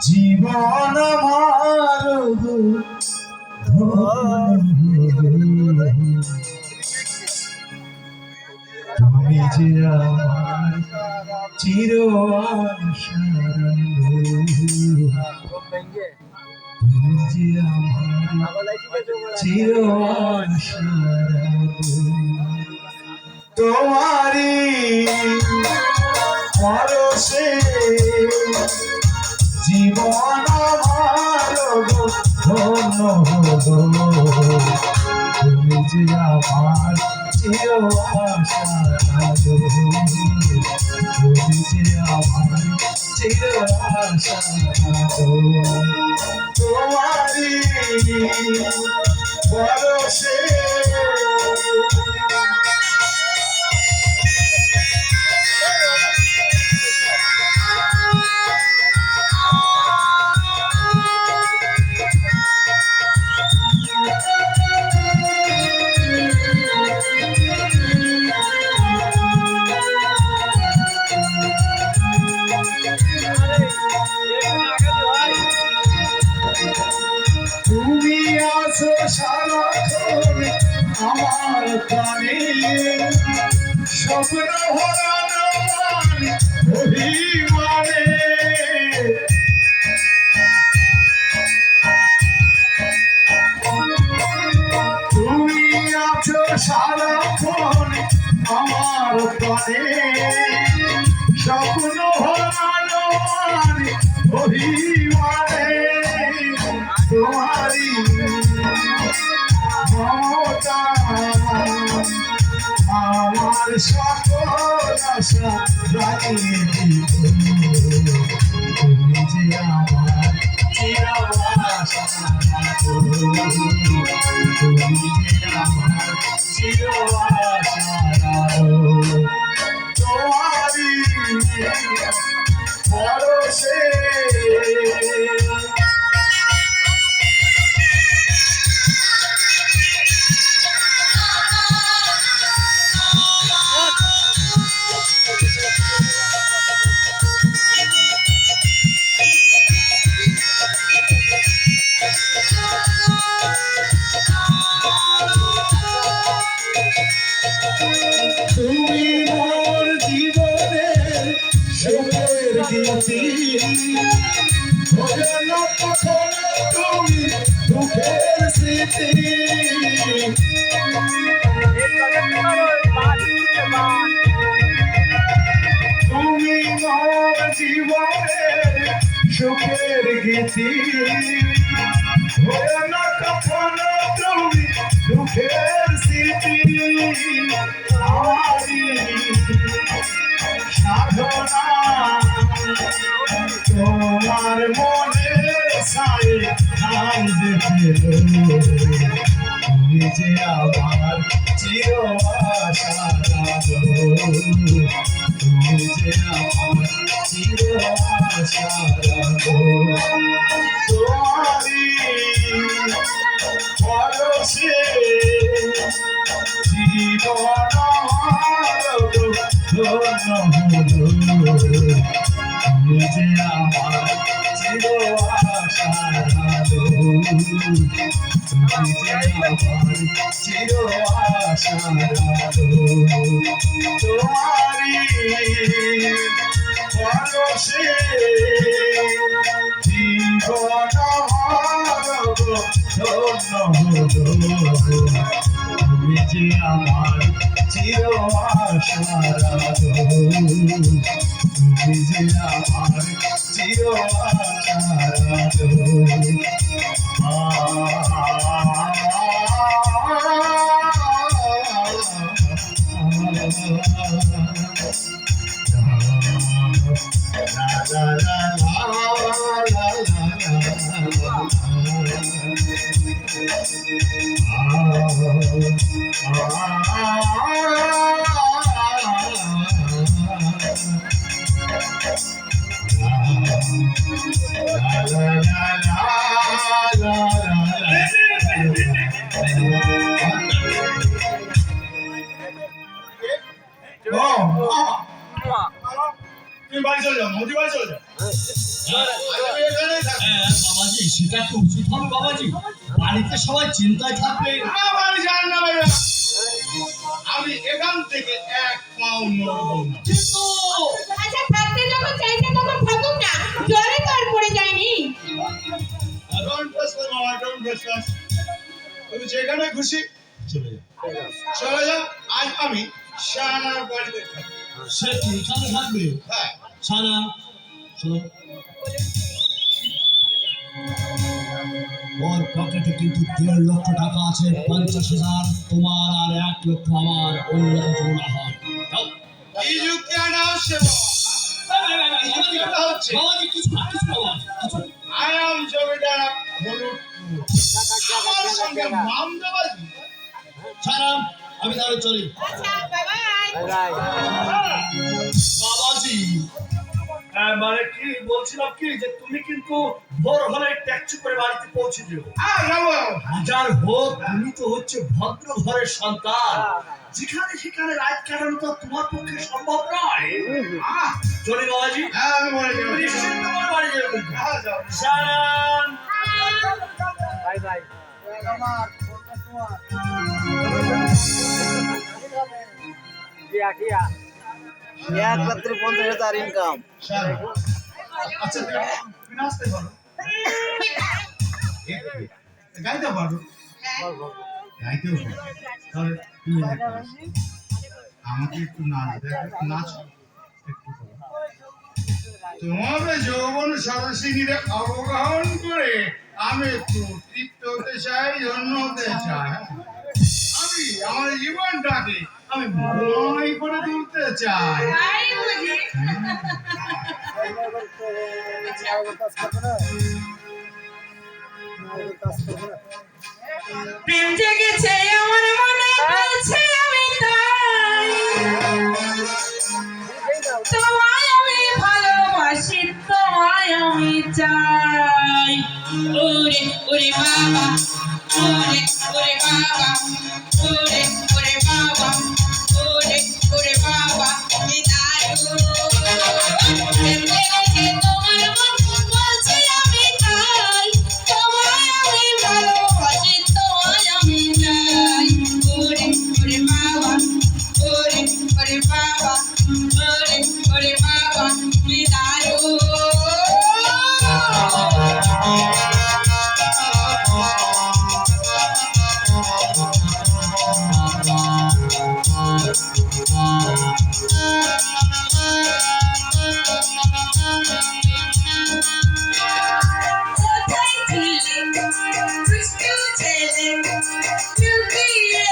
জীবন আমার তুমি যে আমার চির আশার তুমি যে আমার চির আশার তোমারি পরশে জীবন আমার ধন্য হলো তুমি যে আমার চির আশা তুমি যে আমার চির আশা তোমারি পরশে তুমি আছো সারাক্ষণ আমার প্রাণে স্বপ্ন হারানো অভিমানে তুমি আছো সারাক্ষণ আমার প্রাণে স্বপ্ন হারানো অভিমানে তোমারি মমতা আমার সকল আশা রাখিয়ে দিত তুমি যে আমার চির আশা তুমি যে আমার চির আশা তোমারি পরশে তুমি মোর জীবনের সুখের গীতি ভোজন কখন তুমি দুঃখের স্মৃতি তুমি মোর জীবনের সুখের গীতি ভোজন কখন তুমি দুঃখের স্মৃতি সাধনা তোমার মনে সাই তুমি যে আমার চির আশা তুমি যে আমার চির আশা তোমারি পরশে জীবন তুমি যে আমার চির আশা তুমি যে আমার চির আশা তোমারি পরশে জীবন তুমি যে আমার চির আশা তুমি যে আমার চির তুমি বাড়ি চলে যাও। আমাদের বাড়ি চলে যাও। আমি এখানেই থাকবো। বাবাজি সেটা তো উচিত হবে বাবাজি, বাড়িতে সবাই চিন্তায় থাকবে। আমার জান না ভাইয়া, আমি এখান থেকে এক পাও নড়বো না। কিন্তু আচ্ছা থাকতে যখন চাইছে তখন থাকুক না, জ্বরে তো আর পড়ে যায়নি। Don't press me, mama, don't press us. তুমি যেখানে খুশি চলে যাও, চলে যাও। আজ আমি শাহানার বাড়িতে থাকবো। সে কি এখানে থাকবে? হ্যাঁ, সানা শোনো, ওর পকেটে কিন্তু 1.5 লক্ষ টাকা আছে, 50,000 তোমার আর 1 লক্ষ আমার, অন্য কিছু না হয়। যাও। কি যুক্তি আনা হচ্ছে বাবা? হচ্ছে বাবাজি কিছু না, কিছু না বাবাজি, কিছু না। I am জমিদার হলুদ। আমার সঙ্গে মামদাবাজি। সানা আমি তাহলে চলি। আচ্ছা বাই বাই। বাবাজি মানে কি বলছিলাম কি যে তুমি কিন্তু ভোর হলে ট্যাক্সি করে বাড়িতে পৌঁছে দিও। হাজার হোক তুমি তো হচ্ছে ভদ্র ঘরের সন্তান, যেখানে সেখানে রাত কাটানো তো তোমার পক্ষে সম্ভব নয়। চলে বাবাজি, হ্যাঁ, আমি বলে যাবো। নিশ্চিন্ত করে বাড়ি যাবে কিন্তু। হ্যাঁ, যাও। সালাম। Bye bye. কিয়া 1,50,000 ইনকাম। শাহানা। আচ্ছা, তুমি নাচতে পারো? গাইতে পারো? গাইতেও পারো? তাহলে তুমি একটা নাচ। আমাকে একটু নাচ দেখো, একটু নাচো একটু করো। তোমাদের যৌবন সরসিনীরে অবগাহন করে আমি একটু তৃপ্ত হতে চাই, ধন্য হতে চাই। আমি আমার জীবনটাকে আমি ময় করে তুলতে চাই। তাই বুঝি? প্রেম জেগেছে আমার মনে, বলছে আমি তাই, তোমায় আমি ভালোবাসি, তোমায় আমি চাই। ওরে ওরে বাবা, ওরে ওরে বাবা, ওরে ওরে বাবা, ওরে ওরে বাবা, কি দারুণ। প্রেম জেগেছে তোমার মনে, বলছে আমি তাই, তোমায় আমি ভালোবাসি, তোমায় আমি চাই। ওরে ওরে বাবা, ওরে ওরে বাবা, ওরে ওরে বাবা, কি দারুণ। কোথায় ছিলে দুষ্টু ছেলে, লুকিয়ে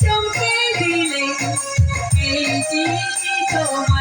চমকে দিলে এই তোমার